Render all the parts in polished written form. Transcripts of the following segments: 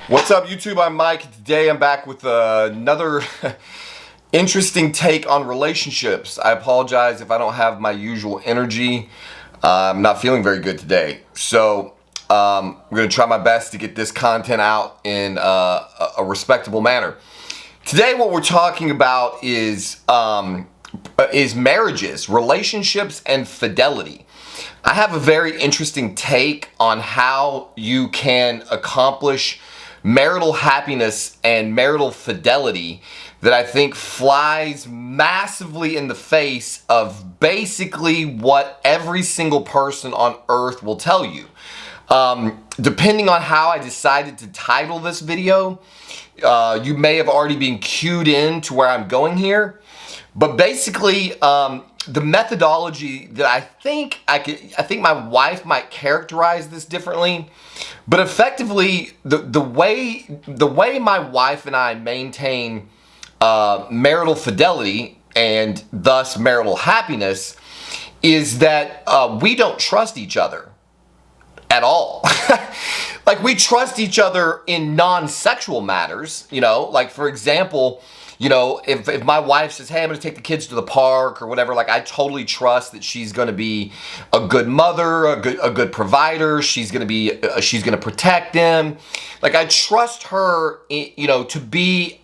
What's up, YouTube? I'm Mike. Today I'm back with another interesting take on relationships. I apologize if I don't have my usual energy. I'm not feeling very good today. So I'm going to try my best to get this content out in a respectable manner. Today what we're talking about is marriages, relationships, and fidelity. I have a very interesting take on how you can accomplish marital happiness and marital fidelity that I think flies massively in the face of basically what every single person on earth will tell you. Depending on how I decided to title this video, you may have already been cued in to where I'm going here. But basically, the methodology that I think my wife might characterize this differently, but effectively the way my wife and I maintain marital fidelity and thus marital happiness is that we don't trust each other at all. Like, we trust each other in non-sexual matters, like, for example, if my wife says, hey, I'm going to take the kids to the park or whatever, like, I totally trust that she's going to be a good mother, a good provider. She's going to protect them. Like, I trust her, to be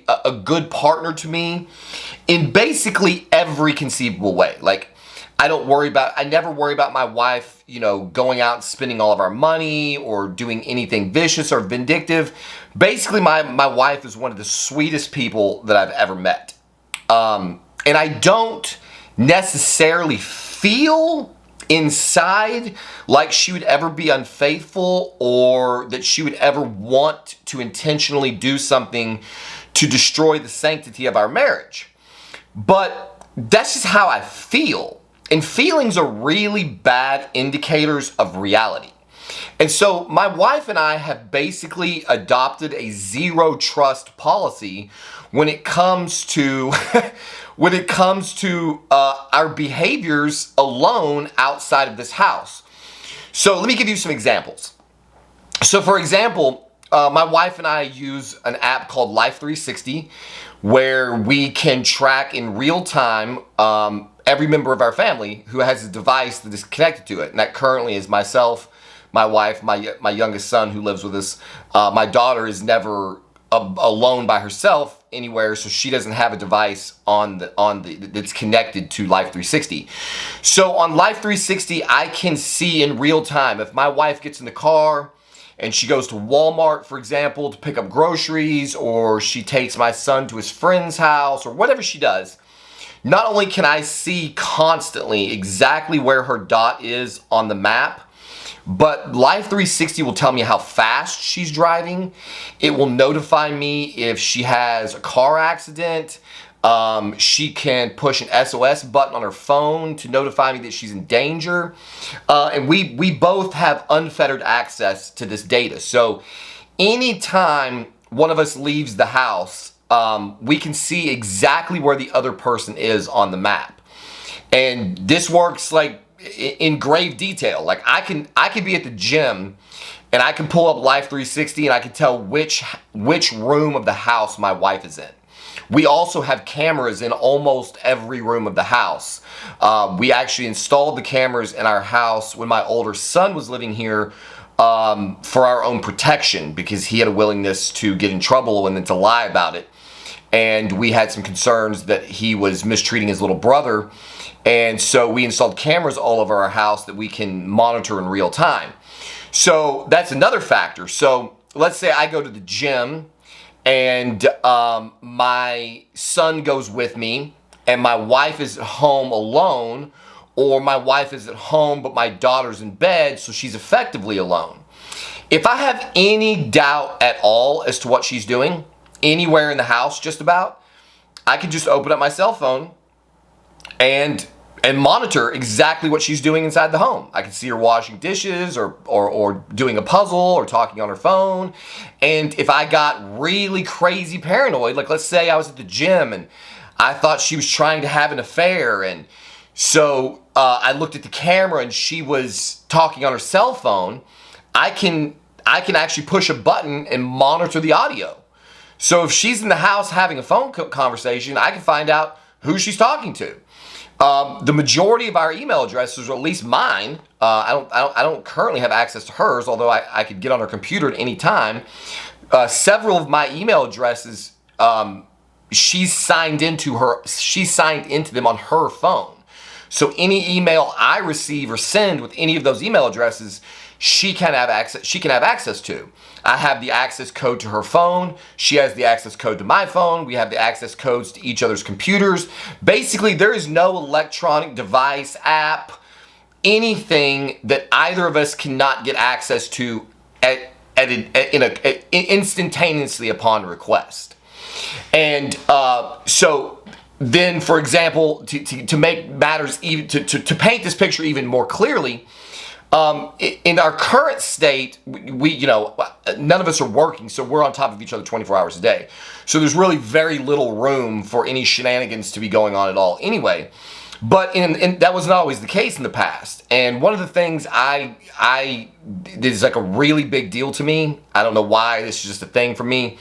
a good partner to me in basically every conceivable way. Like, I never worry about my wife, going out and spending all of our money or doing anything vicious or vindictive. Basically, my wife is one of the sweetest people that I've ever met. And I don't necessarily feel inside like she would ever be unfaithful or that she would ever want to intentionally do something to destroy the sanctity of our marriage. But that's just how I feel. And feelings are really bad indicators of reality. And so my wife and I have basically adopted a zero trust policy when it comes to our behaviors alone outside of this house. So let me give you some examples. So for example, my wife and I use an app called Life 360 where we can track in real time every member of our family who has a device that is connected to it. And that currently is myself, my wife, my youngest son who lives with us. My daughter is never alone by herself anywhere, so she doesn't have a device that's connected to Life 360. So on Life 360, I can see in real time if my wife gets in the car and she goes to Walmart, for example, to pick up groceries, or she takes my son to his friend's house, or whatever she does. Not only can I see constantly exactly where her dot is on the map, but Life 360 will tell me how fast she's driving. It will notify me if she has a car accident. She can push an SOS button on her phone to notify me that she's in danger. And we both have unfettered access to this data. So anytime one of us leaves the house, we can see exactly where the other person is on the map. And this works like in grave detail. Like, I can be at the gym and I can pull up Life 360 and I can tell which room of the house my wife is in. We also have cameras in almost every room of the house. We actually installed the cameras in our house when my older son was living here for our own protection, because he had a willingness to get in trouble and then to lie about it. And we had some concerns that he was mistreating his little brother. And so we installed cameras all over our house that we can monitor in real time. So that's another factor. So let's say I go to the gym and my son goes with me and my wife is at home alone, or my wife is at home but my daughter's in bed, so she's effectively alone. If I have any doubt at all as to what she's doing, anywhere in the house just about, I could just open up my cell phone and monitor exactly what she's doing inside the home. I can see her washing dishes or doing a puzzle or talking on her phone. And if I got really crazy paranoid, like let's say I was at the gym and I thought she was trying to have an affair, and so I looked at the camera and she was talking on her cell phone, I can I can actually push a button and monitor the audio. So if she's in the house having a phone conversation, I can find out who she's talking to. The majority of our email addresses, or at least mine, I don't currently have access to hers, although I could get on her computer at any time. Several of my email addresses, she's signed into them on her phone. So any email I receive or send with any of those email addresses, she can have access to. I have the access code to her phone. She has the access code to my phone. We have the access codes to each other's computers. Basically, there is no electronic device, app, anything that either of us cannot get access to instantaneously upon request. And so then, for example, to make matters even to paint this picture even more clearly. In our current state, we none of us are working, so we're on top of each other 24 hours a day. So there's really very little room for any shenanigans to be going on at all anyway. But that wasn't always the case in the past. And one of the things is like a really big deal to me. I don't know why, this is just a thing for me.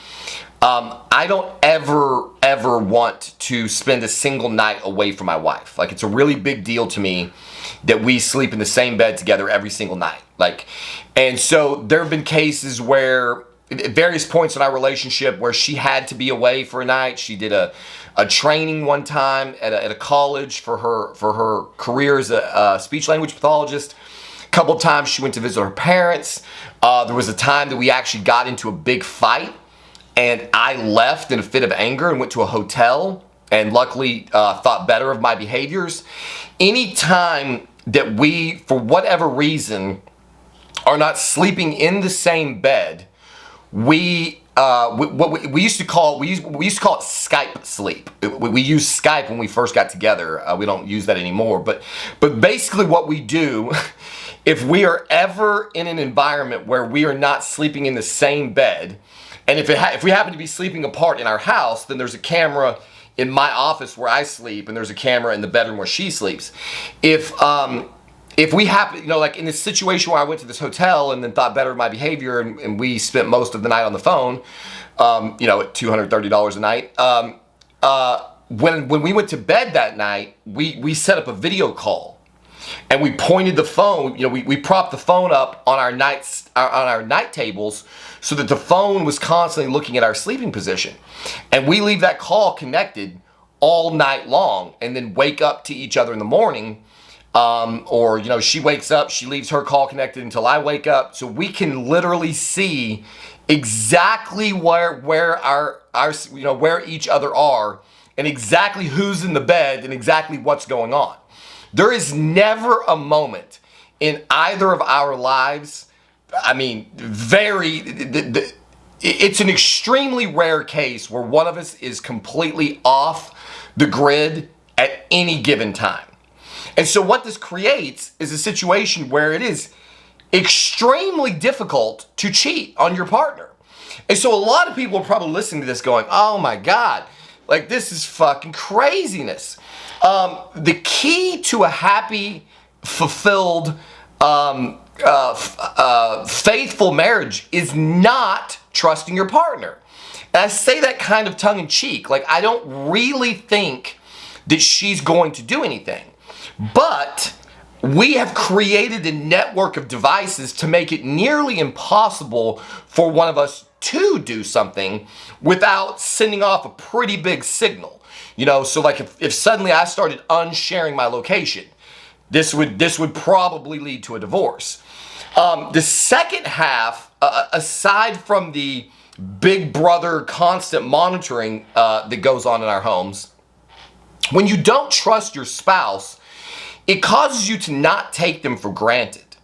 I don't ever want to spend a single night away from my wife. Like, it's a really big deal to me that we sleep in the same bed together every single night. And so there have been cases where, at various points in our relationship, where she had to be away for a night. She did a training one time at a college for her career as a speech language pathologist. A couple of times she went to visit her parents. There was a time that we actually got into a big fight, and I left in a fit of anger and went to a hotel, and luckily thought better of my behaviors. Anytime that we, for whatever reason, are not sleeping in the same bed, we used to call it Skype sleep. We used Skype when we first got together. We don't use that anymore. But basically, what we do, if we are ever in an environment where we are not sleeping in the same bed, and if we happen to be sleeping apart in our house, then there's a camera in my office where I sleep, and there's a camera in the bedroom where she sleeps. If we happen, like in this situation where I went to this hotel and then thought better of my behavior, and we spent most of the night on the phone, at $230 a night. When we went to bed that night, we set up a video call, and we pointed the phone. We propped the phone up on our night tables so that the phone was constantly looking at our sleeping position, and we leave that call connected all night long, and then wake up to each other in the morning. Or she wakes up, she leaves her call connected until I wake up, so we can literally see exactly where our where each other are, and exactly who's in the bed, and exactly what's going on. There is never a moment in either of our lives. I mean, it's an extremely rare case where one of us is completely off the grid at any given time. And so what this creates is a situation where it is extremely difficult to cheat on your partner. And so a lot of people are probably listening to this going, oh my God, this is fucking craziness. The key to a happy, fulfilled, faithful marriage is not trusting your partner. And I say that kind of tongue in cheek. I don't really think that she's going to do anything. But we have created a network of devices to make it nearly impossible for one of us to do something without sending off a pretty big signal. So if suddenly I started unsharing my location, this would probably lead to a divorce. The second half, aside from the big brother constant monitoring that goes on in our homes, when you don't trust your spouse, it causes you to not take them for granted.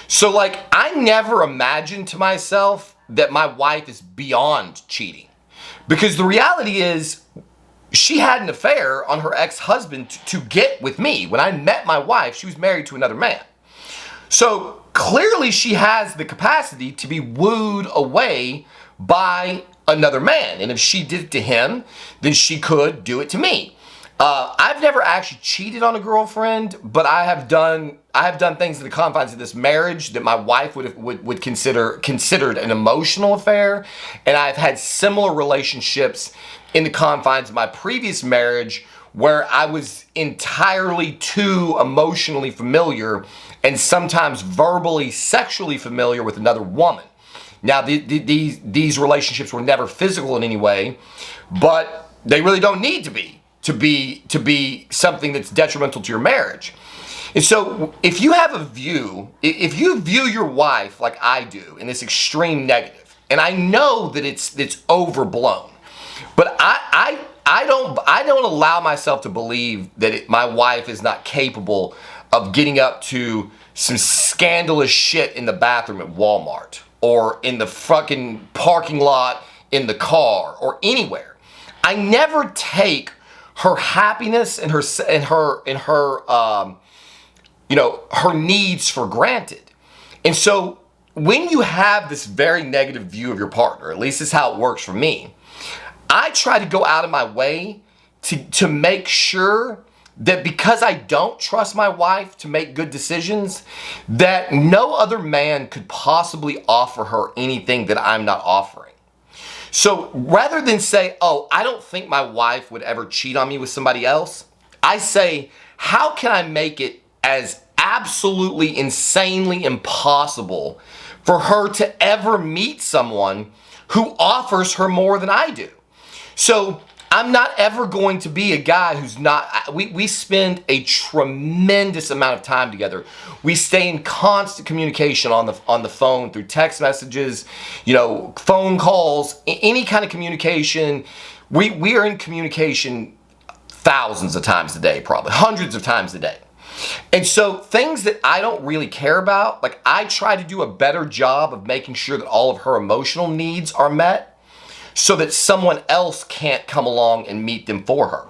So I never imagined to myself that my wife is beyond cheating, because the reality is she had an affair on her ex-husband to get with me. When I met my wife, she was married to another man. So clearly she has the capacity to be wooed away by another man. And if she did it to him, then she could do it to me. I've never actually cheated on a girlfriend, but I have done things in the confines of this marriage that my wife would considered an emotional affair, and I've had similar relationships in the confines of my previous marriage where I was entirely too emotionally familiar and sometimes verbally, sexually familiar with another woman. Now, these relationships were never physical in any way, but they really don't need to be something that's detrimental to your marriage. And so if you have if you view your wife like I do in this extreme negative, and I know that it's overblown, but I don't allow myself to believe that my wife is not capable of getting up to some scandalous shit in the bathroom at Walmart or in the fucking parking lot in the car or anywhere. I never take her happiness and her needs for granted. And so when you have this very negative view of your partner, at least this is how it works for me, I try to go out of my way to make sure that because I don't trust my wife to make good decisions, that no other man could possibly offer her anything that I'm not offering. So rather than say, oh, I don't think my wife would ever cheat on me with somebody else, I say, how can I make it as absolutely insanely impossible for her to ever meet someone who offers her more than I do? So I'm not ever going to be a guy who's not, we spend a tremendous amount of time together. We stay in constant communication on the phone through text messages, phone calls, any kind of communication. We are in communication thousands of times a day, probably hundreds of times a day. And so things that I don't really care about, like I try to do a better job of making sure that all of her emotional needs are met, so that someone else can't come along and meet them for her.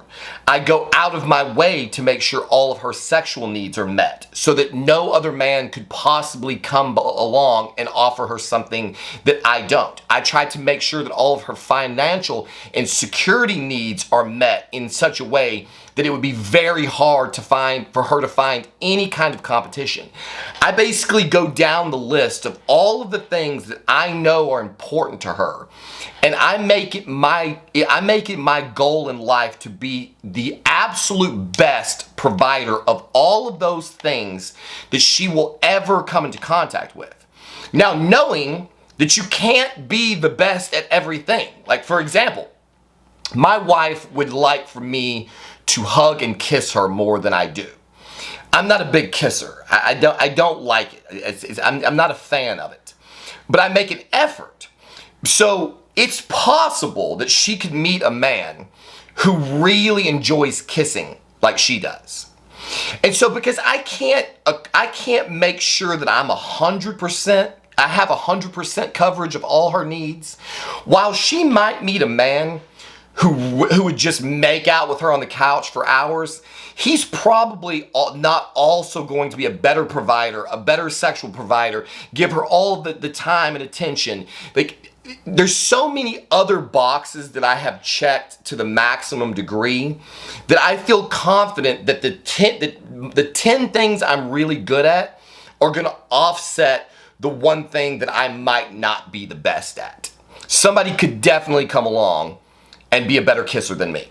I go out of my way to make sure all of her sexual needs are met so that no other man could possibly come along and offer her something that I don't. I try to make sure that all of her financial and security needs are met in such a way that it would be very hard for her to find any kind of competition. I basically go down the list of all of the things that I know are important to her, and I make it my goal in life to be the absolute best provider of all of those things that she will ever come into contact with. Now, knowing that you can't be the best at everything. Like, for example, my wife would like for me to hug and kiss her more than I do. I'm not a big kisser. I don't like it. I'm not a fan of it. But I make an effort. So it's possible that she could meet a man who really enjoys kissing like she does. And so because I can't make sure that I have 100% coverage of all her needs, while she might meet a man who would just make out with her on the couch for hours, he's probably not also going to be a better provider, a better sexual provider, give her all the time and attention. Like, there's so many other boxes that I have checked to the maximum degree that I feel confident that the 10 things I'm really good at are going to offset the one thing that I might not be the best at. Somebody could definitely come along and be a better kisser than me.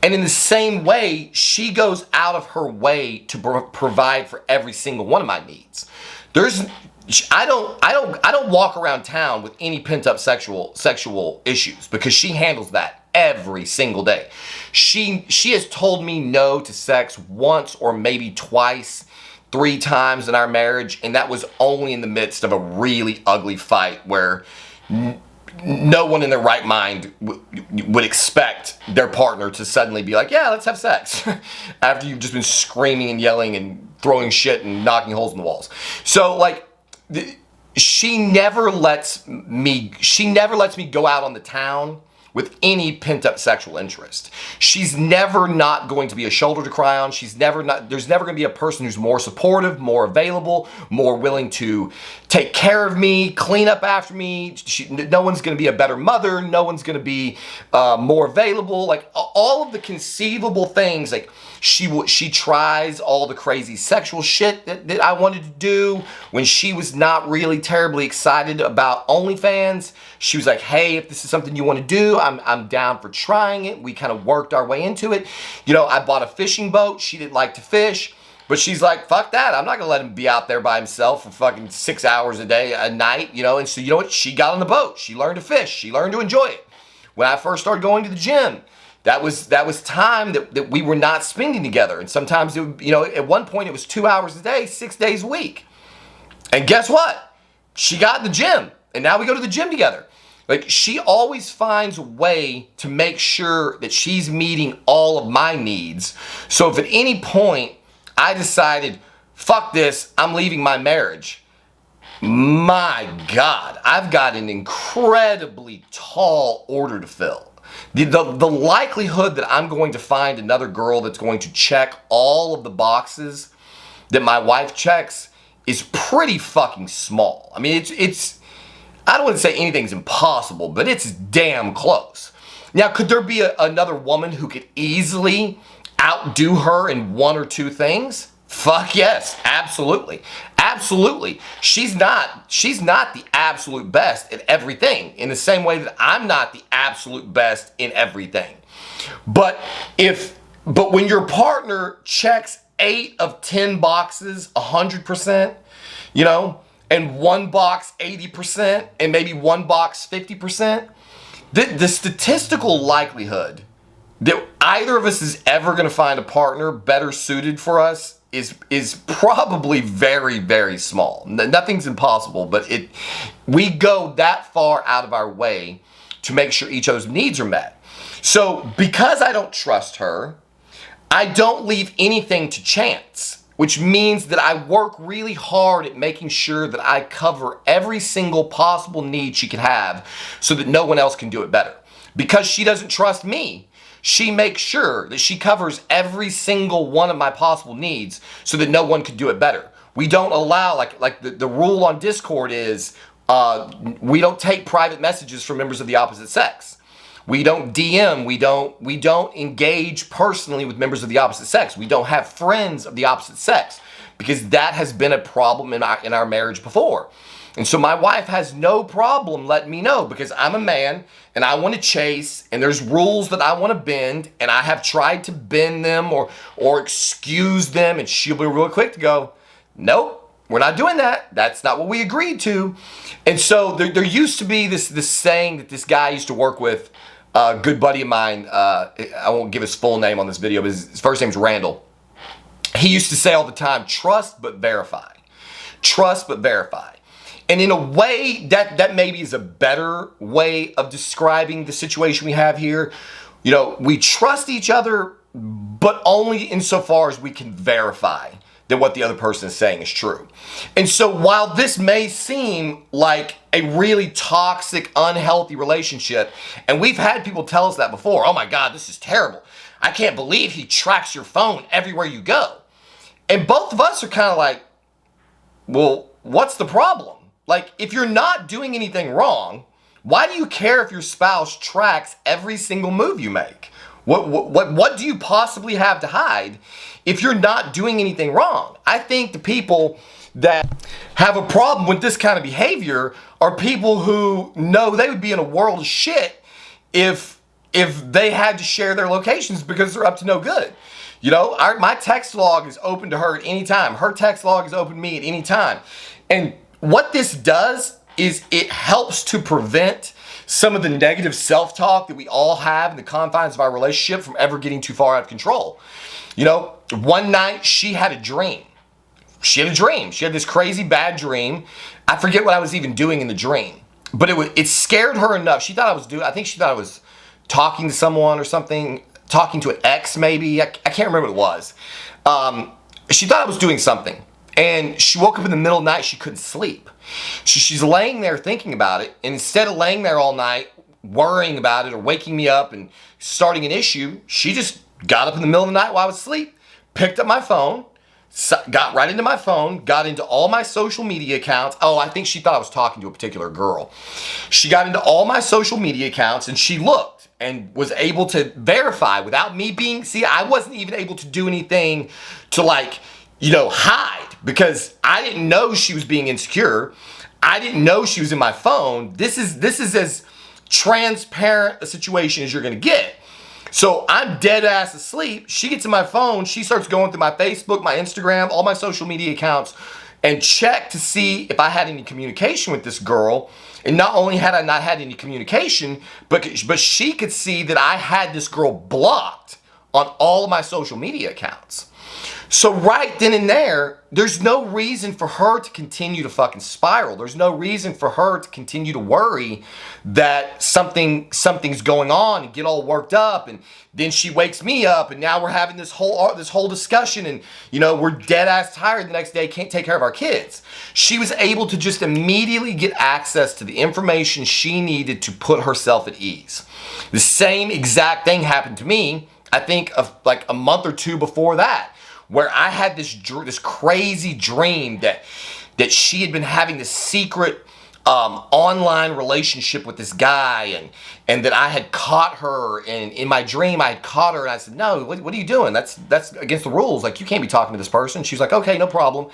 And in the same way, she goes out of her way to provide for every single one of my needs. I don't walk around town with any pent-up sexual issues because she handles that every single day. She has told me no to sex once or maybe twice, 3 times in our marriage, and that was only in the midst of a really ugly fight where no one in their right mind would expect their partner to suddenly be like, yeah, let's have sex after you've just been screaming and yelling and throwing shit and knocking holes in the walls. So like, she never lets me go out on the town with any pent-up sexual interest. She's never not going to be a shoulder to cry on. There's never going to be a person who's more supportive, more available, more willing to take care of me, clean up after me. No one's going to be a better mother. No one's going to be more available. Like all of the conceivable things, like she tries all the crazy sexual shit that I wanted to do. When she was not really terribly excited about OnlyFans, she was like, hey, if this is something you want to do, I'm down for trying it. We kind of worked our way into it. You know, I bought a fishing boat. She didn't like to fish, but she's like, fuck that. I'm not going to let him be out there by himself for fucking 6 hours a night, you know? And so, you know what? She got on the boat. She learned to fish. She learned to enjoy it. When I first started going to the gym, that was time that we were not spending together. And sometimes, at one point it was 2 hours a day, 6 days a week. And guess what? She got in the gym. And now we go to the gym together. Like, she always finds a way to make sure that she's meeting all of my needs. So if at any point I decided, fuck this, I'm leaving my marriage, my God, I've got an incredibly tall order to fill. The likelihood that I'm going to find another girl that's going to check all of the boxes that my wife checks is pretty fucking small. I mean, it's I don't want to say anything's impossible, but it's damn close. Now, could there be another woman who could easily outdo her in one or two things? Fuck yes, absolutely. Absolutely. She's not the absolute best at everything, in the same way that I'm not the absolute best in everything. But when your partner checks 8 of 10 boxes 100%, and one box 80%, and maybe one box 50%, the statistical likelihood that either of us is ever going to find a partner better suited for us is probably very, very small. Nothing's impossible, but we go that far out of our way to make sure each other's needs are met. So because I don't trust her, I don't leave anything to chance, which means that I work really hard at making sure that I cover every single possible need she could have so that no one else can do it better. Because she doesn't trust me, she makes sure that she covers every single one of my possible needs so that no one could do it better. We don't allow, like the rule on Discord is, we don't take private messages from members of the opposite sex. We don't DM, we don't engage personally with members of the opposite sex. We don't have friends of the opposite sex, because that has been a problem in our marriage before. And so my wife has no problem letting me know, because I'm a man and I want to chase, and there's rules that I want to bend, and I have tried to bend them or excuse them, and she'll be real quick to go, nope, we're not doing that. That's not what we agreed to. And so there used to be this saying that this guy I used to work with, a good buddy of mine, I won't give his full name on this video, but his first name's Randall. He used to say all the time, trust but verify. Trust but verify. And in a way, that maybe is a better way of describing the situation we have here. We trust each other, but only insofar as we can verify that what the other person is saying is true. And so while this may seem like a really toxic, unhealthy relationship, and we've had people tell us that before, oh my God, this is terrible. I can't believe he tracks your phone everywhere you go. And both of us are kind of like, well, what's the problem? Like, if you're not doing anything wrong, why do you care if your spouse tracks every single move you make? What do you possibly have to hide if you're not doing anything wrong? I think the people that have a problem with this kind of behavior are people who know they would be in a world of shit if they had to share their locations because they're up to no good. My text log is open to her at any time. Her text log is open to me at any time. And what this does is it helps to prevent some of the negative self-talk that we all have in the confines of our relationship from ever getting too far out of control. One night she had a dream. She had this crazy bad dream. I forget what I was even doing in the dream, but it scared her enough. I think she thought I was talking to someone or something, talking to an ex maybe. I can't remember what it was. She thought I was doing something. And she woke up in the middle of the night. She couldn't sleep. She's laying there thinking about it. And instead of laying there all night, worrying about it or waking me up and starting an issue. She just got up in the middle of the night while I was asleep, picked up my phone, got right into my phone, got into all my social media accounts. Oh, I think she thought I was talking to a particular girl. She got into all my social media accounts and she looked and was able to verify without me being, see, I wasn't even able to do anything to hide, because I didn't know she was being insecure. I didn't know she was in my phone. This is as transparent a situation as you're gonna get. So I'm dead ass asleep. She gets in my phone. She starts going through my Facebook, my Instagram, all my social media accounts, and check to see if I had any communication with this girl. And not only had I not had any communication, but she could see that I had this girl blocked on all of my social media accounts. So right then and there, there's no reason for her to continue to fucking spiral. There's no reason for her to continue to worry that something's going on and get all worked up. And then she wakes me up and now we're having this whole discussion and, we're dead ass tired the next day, can't take care of our kids. She was able to just immediately get access to the information she needed to put herself at ease. The same exact thing happened to me, I think, of like a month or two before that, where I had this crazy dream that she had been having this secret online relationship with this guy, and that I had caught her, and in my dream I had caught her, and I said, no, what are you doing? That's against the rules. Like, you can't be talking to this person. She's like, okay, no problem.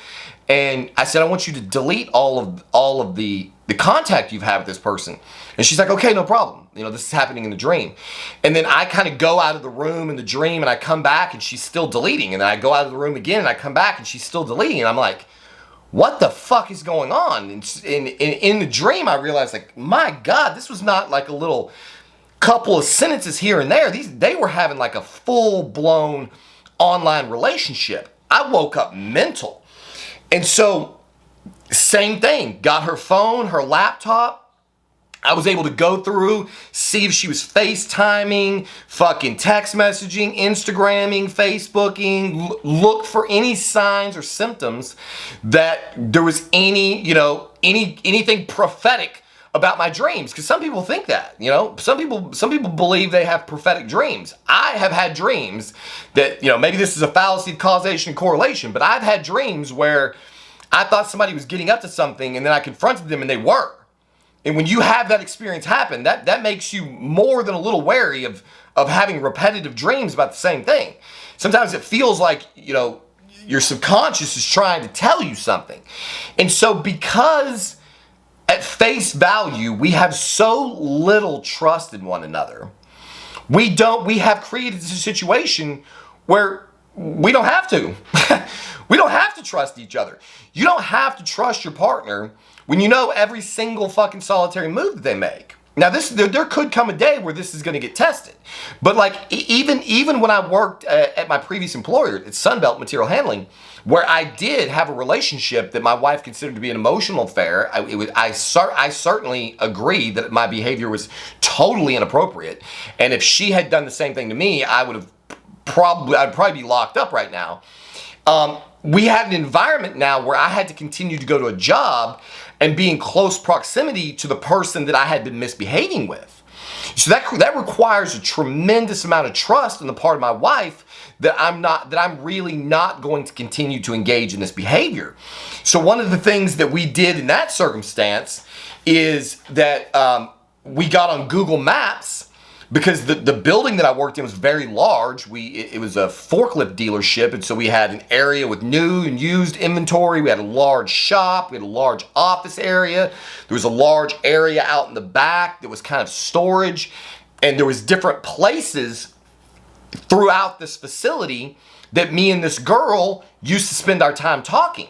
And I said, I want you to delete all of the contact you've had with this person. And she's like, okay, no problem. This is happening in the dream. And then I kind of go out of the room in the dream and I come back and she's still deleting. And then I go out of the room again and I come back and she's still deleting. And I'm like, what the fuck is going on? And in the dream, I realized, like, my God, this was not like a little couple of sentences here and there. They were having like a full-blown online relationship. I woke up mental. And so, same thing. Got her phone, her laptop. I was able to go through, see if she was FaceTiming, fucking text messaging, Instagramming, Facebooking, look for any signs or symptoms that there was anything prophetic about my dreams. Because some people think that, some people believe they have prophetic dreams. I have had dreams that, maybe this is a fallacy of causation and correlation, but I've had dreams where I thought somebody was getting up to something and then I confronted them and they were. And when you have that experience happen, that makes you more than a little wary of having repetitive dreams about the same thing. Sometimes it feels like, your subconscious is trying to tell you something. And so because at face value, we have so little trust in one another, we have created a situation where we don't have to. We don't have to trust each other. You don't have to trust your partner when you know every single fucking solitary move that they make. Now, there could come a day where this is going to get tested. But like, even when I worked at my previous employer at Sunbelt Material Handling, where I did have a relationship that my wife considered to be an emotional affair, I certainly agree that my behavior was totally inappropriate. And if she had done the same thing to me, I'd probably be locked up right now. We had an environment now where I had to continue to go to a job and be in close proximity to the person that I had been misbehaving with. So that requires a tremendous amount of trust on the part of my wife that I'm really not going to continue to engage in this behavior. So one of the things that we did in that circumstance is that we got on Google Maps, because the building that I worked in was very large. It was a forklift dealership, and so we had an area with new and used inventory. We had a large shop. We had a large office area. There was a large area out in the back that was kind of storage, and there was different places throughout this facility that me and this girl used to spend our time talking.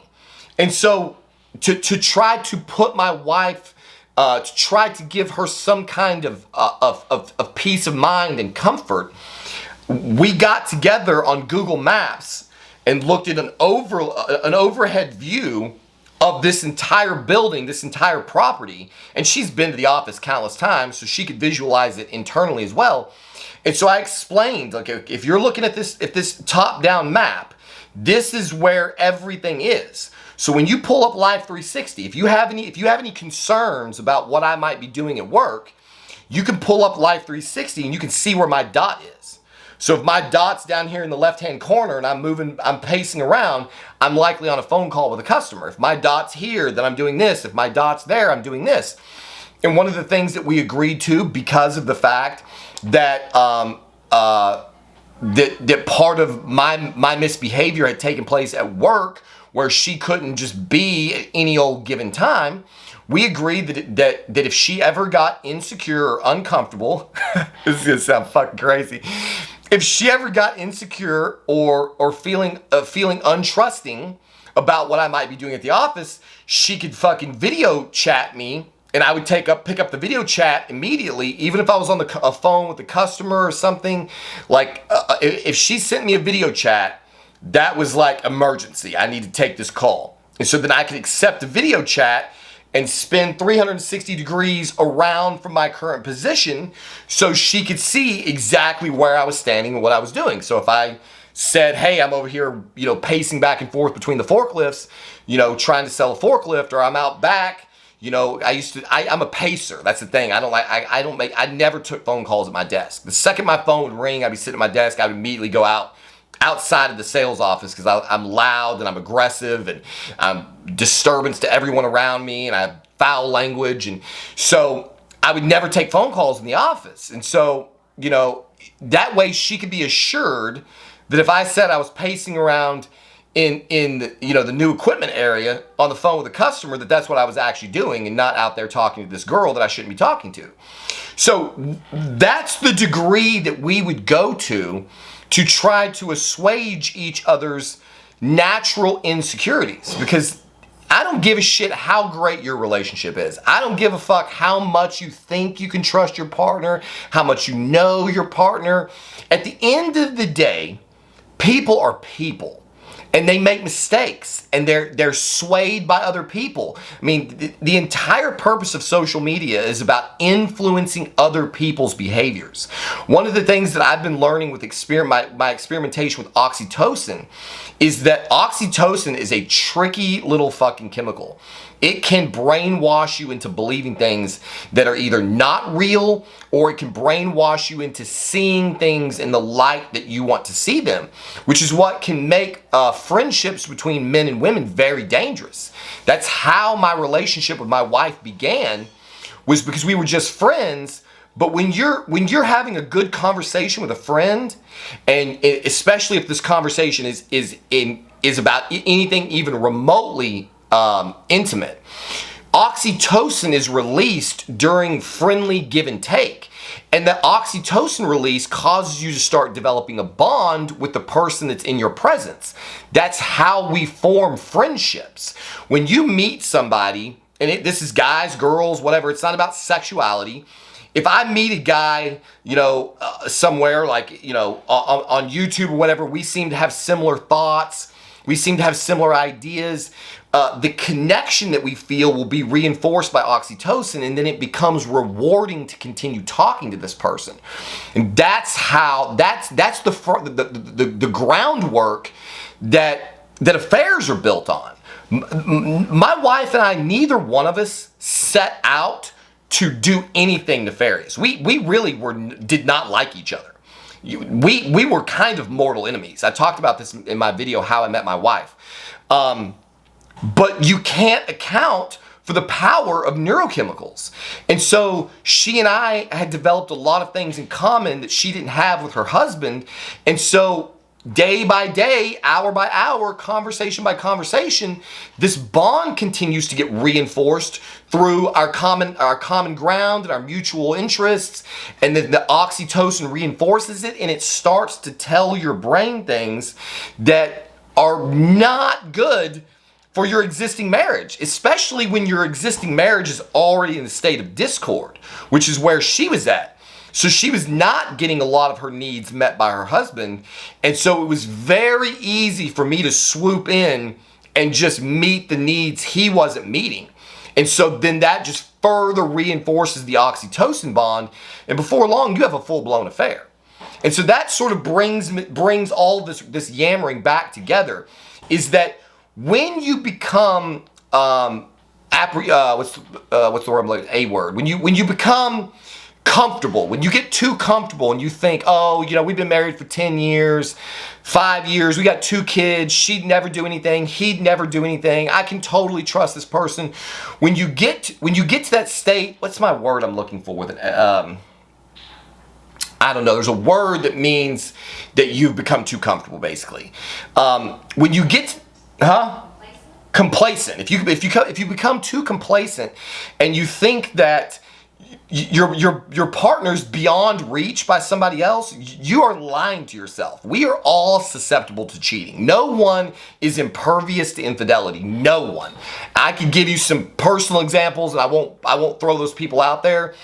And so to try to put my wife, to try to give her some kind of peace of mind and comfort, we got together on Google Maps and looked at an overhead view of this entire building, this entire property. And she's been to the office countless times, so she could visualize it internally as well. And so I explained, like, if you're looking at this top-down map, this is where everything is. So when you pull up Life 360, if you have any concerns about what I might be doing at work, you can pull up Life 360 and you can see where my dot is. So if my dot's down here in the left-hand corner and I'm pacing around, I'm likely on a phone call with a customer. If my dot's here, then I'm doing this. If my dot's there, I'm doing this. And one of the things that we agreed to, because of the fact that that part of my misbehavior had taken place at work, where she couldn't just be at any old given time, we agreed that if she ever got insecure or uncomfortable, this is gonna sound fucking crazy. If she ever got insecure or feeling untrusting about what I might be doing at the office, she could fucking video chat me, and I would pick up the video chat immediately, even if I was on a phone with a customer or something. Like if she sent me a video chat, that was like emergency. I need to take this call, and so then I could accept the video chat and spin 360 degrees around from my current position so she could see exactly where I was standing and what I was doing. So if I said, hey, I'm over here, pacing back and forth between the forklifts, trying to sell a forklift, or I'm out back, I'm a pacer. That's the thing. I never took phone calls at my desk. The second my phone would ring, I'd be sitting at my desk, I would immediately go outside of the sales office, because I'm loud and I'm aggressive and I'm disturbance to everyone around me, and I have foul language, and so I would never take phone calls in the office. And so that way she could be assured that if I said I was pacing around in the new equipment area on the phone with a customer, that's what I was actually doing, and not out there talking to this girl that I shouldn't be talking to. So that's the degree that we would go to try to assuage each other's natural insecurities, because I don't give a shit how great your relationship is. I don't give a fuck how much you think you can trust your partner, how much you know your partner. At the end of the day, people are people, and they make mistakes, and they're swayed by other people. I mean, the entire purpose of social media is about influencing other people's behaviors. One of the things that I've been learning with my experimentation with oxytocin is that oxytocin is a tricky little fucking chemical. It can brainwash you into believing things that are either not real, or it can brainwash you into seeing things in the light that you want to see them, which is what can make friendships between men and women very dangerous. That's how my relationship with my wife began, was because we were just friends. But when you're having a good conversation with a friend, and especially if this conversation is about anything even remotely intimate, oxytocin is released during friendly give and take. And that oxytocin release causes you to start developing a bond with the person that's in your presence. That's how we form friendships. When you meet somebody, and this is guys, girls, whatever, it's not about sexuality. If I meet a guy, somewhere, like, on YouTube or whatever, we seem to have similar thoughts. We seem to have similar ideas. The connection that we feel will be reinforced by oxytocin, and then it becomes rewarding to continue talking to this person. And that's the groundwork that affairs are built on. My wife and I, neither one of us set out to do anything nefarious. We really did not like each other. We were kind of mortal enemies. I talked about this in my video, How I Met My Wife. But you can't account for the power of neurochemicals. And so she and I had developed a lot of things in common that she didn't have with her husband. And so day by day, hour by hour, conversation by conversation, this bond continues to get reinforced through our common ground and our mutual interests. And then the oxytocin reinforces it, and it starts to tell your brain things that are not good for your existing marriage, especially when your existing marriage is already in a state of discord, which is where she was at. So she was not getting a lot of her needs met by her husband. And so it was very easy for me to swoop in and just meet the needs he wasn't meeting. And so then that just further reinforces the oxytocin bond. And before long, you have a full-blown affair. And so that sort of brings all this yammering back together, is that when you become what's the word? A word. When you become comfortable, when you get too comfortable and you think, oh, we've been married for 10 years, 5 years, we got 2 kids, she'd never do anything, he'd never do anything, I can totally trust this person. When you get to that state, what's my word I'm looking for with it? I don't know. There's a word that means that you've become too comfortable, basically. When you get, complacent. If you become too complacent, and you think that your partner's beyond reach by somebody else, you are lying to yourself. We are all susceptible to cheating. No one is impervious to infidelity. No one. I could give you some personal examples, and I won't throw those people out there.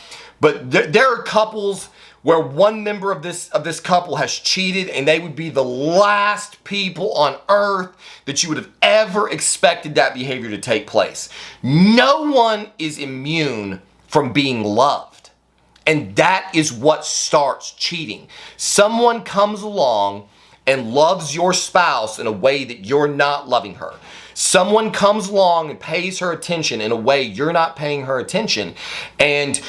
But there are couples where one member of this couple has cheated, and they would be the last people on earth that you would have ever expected that behavior to take place. No one is immune from being loved. And that is what starts cheating. Someone comes along and loves your spouse in a way that you're not loving her. Someone comes along and pays her attention in a way you're not paying her attention. And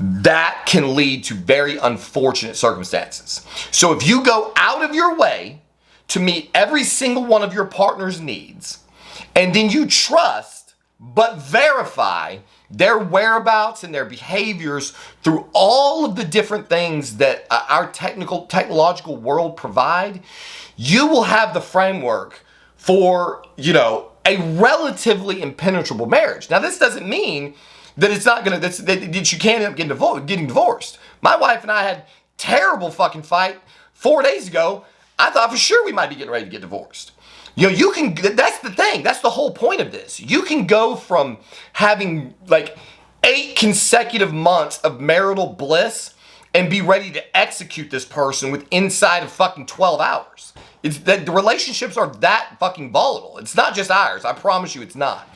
that can lead to very unfortunate circumstances. So if you go out of your way to meet every single one of your partner's needs, and then you trust but verify their whereabouts and their behaviors through all of the different things that our technological world provide, you will have the framework for, a relatively impenetrable marriage. Now, this doesn't mean that it's not gonna, that you can't end up getting divorced. My wife and I had terrible fucking fight 4 days ago. I thought for sure we might be getting ready to get divorced. You can, that's the thing. That's the whole point of this. You can go from having like 8 consecutive months of marital bliss and be ready to execute this person with inside of fucking 12 hours. It's that the relationships are that fucking volatile. It's not just ours. I promise you it's not.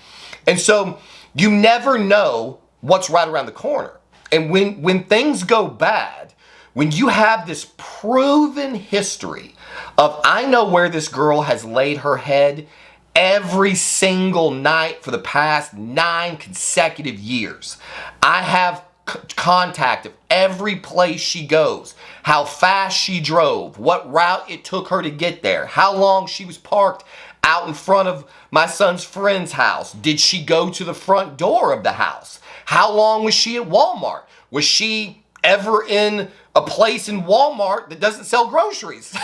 And so you never know what's right around the corner. And when things go bad, when you have this proven history of, I know where this girl has laid her head every single night for the past 9 consecutive years. I have contact of every place she goes, how fast she drove, what route it took her to get there, how long she was parked out in front of my son's friend's house. Did she go to the front door of the house? How long was she at Walmart? Was she ever in a place in Walmart that doesn't sell groceries?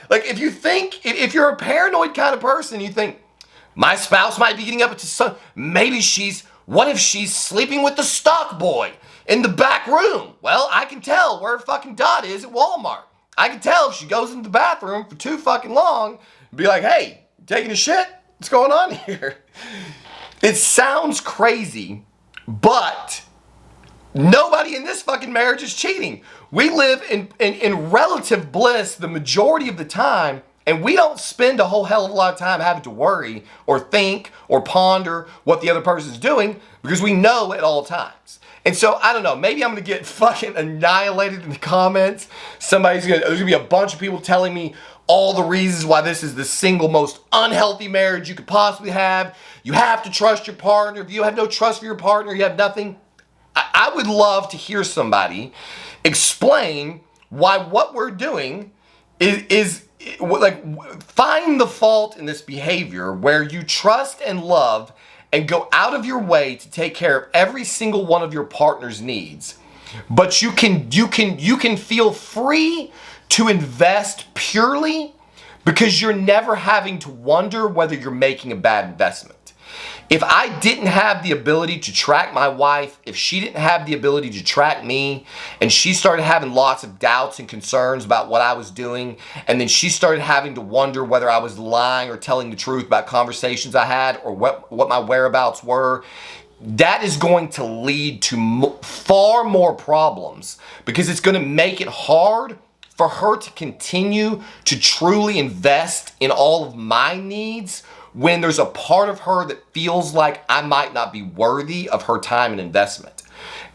Like if you're a paranoid kind of person, you think, my spouse might be getting up to some, what if she's sleeping with the stock boy in the back room? Well, I can tell where her fucking dot is at Walmart. I can tell if she goes into the bathroom for too fucking long and be like, hey, taking a shit? What's going on here? It sounds crazy, but nobody in this fucking marriage is cheating. We live in relative bliss the majority of the time, and we don't spend a whole hell of a lot of time having to worry or think or ponder what the other person's doing because we know at all times. And so, I don't know, maybe I'm going to get fucking annihilated in the comments. There's going to be a bunch of people telling me all the reasons why this is the single most unhealthy marriage you could possibly have. You have to trust your partner. If you have no trust for your partner, you have nothing. I would love to hear somebody explain why what we're doing is like, find the fault in this behavior where you trust and love and go out of your way to take care of every single one of your partner's needs, but you can feel free to invest purely because you're never having to wonder whether you're making a bad investment. If I didn't have the ability to track my wife, if she didn't have the ability to track me, and she started having lots of doubts and concerns about what I was doing, and then she started having to wonder whether I was lying or telling the truth about conversations I had or what my whereabouts were, that is going to lead to far more problems because it's going to make it hard for her to continue to truly invest in all of my needs when there's a part of her that feels like I might not be worthy of her time and investment.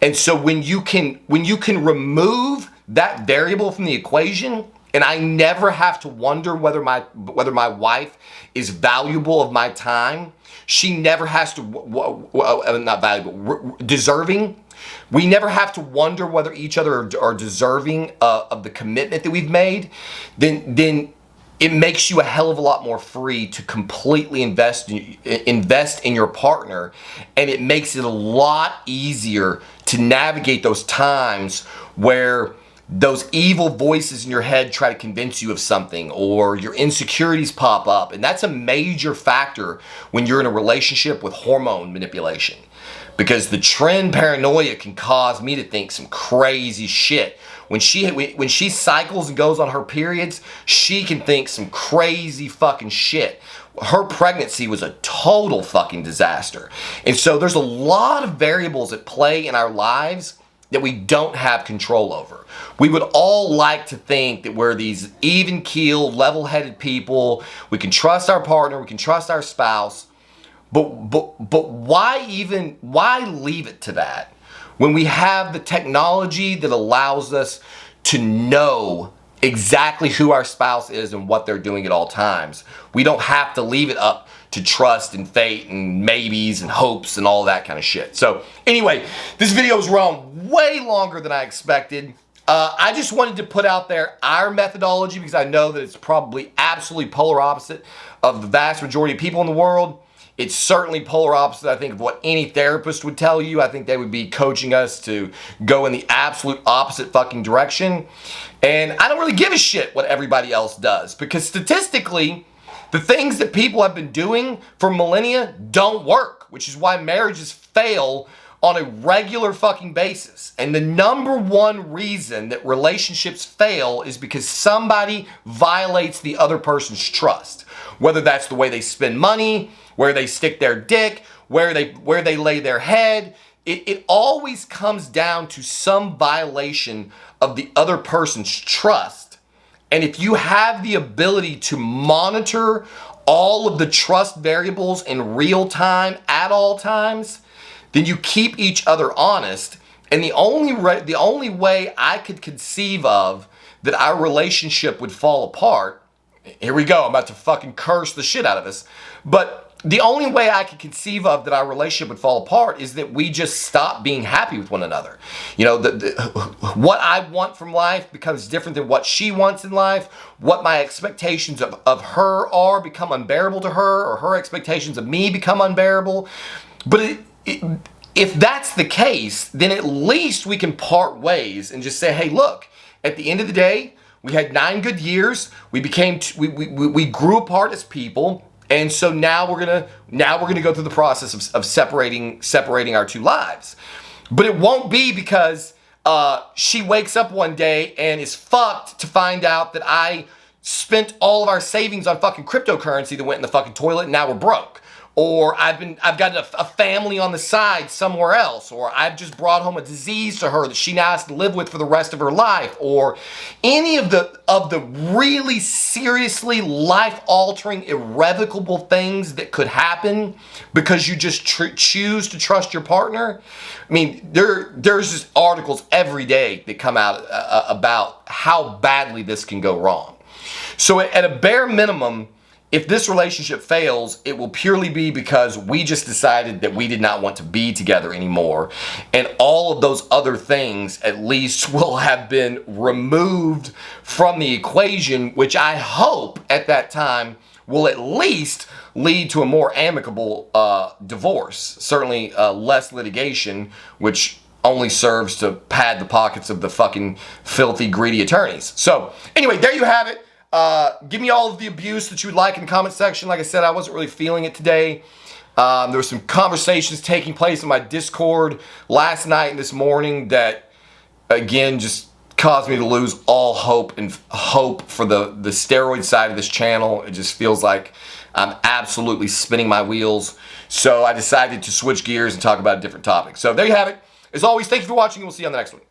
And so when you can remove that variable from the equation, and I never have to wonder whether my wife is valuable of my time, she never has to, not valuable, deserving. we never have to wonder whether each other are deserving of the commitment that we've made, then it makes you a hell of a lot more free to completely invest in your partner, and it makes it a lot easier to navigate those times where those evil voices in your head try to convince you of something, or your insecurities pop up. And that's a major factor when you're in a relationship with hormone manipulation, because the trend paranoia can cause me to think some crazy shit. When she cycles and goes on her periods, she can think some crazy fucking shit. Her pregnancy was a total fucking disaster. And so there's a lot of variables at play in our lives that we don't have control over. We would all like to think that we're these even-keeled, level-headed people. We can trust our partner, we can trust our spouse, but why leave it to that when we have the technology that allows us to know exactly who our spouse is and what they're doing at all times? We don't have to leave it up to trust and fate and maybes and hopes and all that kind of shit. So anyway, this video was run way longer than I expected. I just wanted to put out there our methodology, because I know that it's probably absolutely polar opposite of the vast majority of people in the world. It's certainly polar opposite, I think, of what any therapist would tell you. I think they would be coaching us to go in the absolute opposite fucking direction. And I don't really give a shit what everybody else does, because statistically, the things that people have been doing for millennia don't work, which is why marriages fail on a regular fucking basis. And the number one reason that relationships fail is because somebody violates the other person's trust. Whether that's the way they spend money, where they stick their dick, where they lay their head, it always comes down to some violation of the other person's trust. And if you have the ability to monitor all of the trust variables in real time at all times, then you keep each other honest. And the only way I could conceive of that our relationship would fall apart, here we go, I'm about to fucking curse the shit out of us, but the only way I could conceive of that our relationship would fall apart is that we just stop being happy with one another. You know, what I want from life becomes different than what she wants in life. What my expectations of her are become unbearable to her, or her expectations of me become unbearable. But if that's the case, then at least we can part ways and just say, hey, look, at the end of the day, we had 9 good years. We grew apart as people. And so now we're gonna go through the process of separating our two lives. But it won't be because she wakes up one day and is fucked to find out that I spent all of our savings on fucking cryptocurrency that went in the fucking toilet and now we're broke. Or I've got a family on the side somewhere else, or I've just brought home a disease to her that she now has to live with for the rest of her life, or any of the really seriously life-altering, irrevocable things that could happen because you just choose to trust your partner. I mean, there's just articles every day that come out about how badly this can go wrong. So at a bare minimum, if this relationship fails, it will purely be because we just decided that we did not want to be together anymore. And all of those other things at least will have been removed from the equation, which I hope at that time will at least lead to a more amicable divorce. Certainly less litigation, which only serves to pad the pockets of the fucking filthy, greedy attorneys. So anyway, there you have it. Give me all of the abuse that you would like in the comment section. Like I said, I wasn't really feeling it today. There were some conversations taking place in my Discord last night and this morning that, again, just caused me to lose all hope for the steroid side of this channel. It just feels like I'm absolutely spinning my wheels. So I decided to switch gears and talk about a different topic. So there you have it. As always, thank you for watching, and we'll see you on the next one.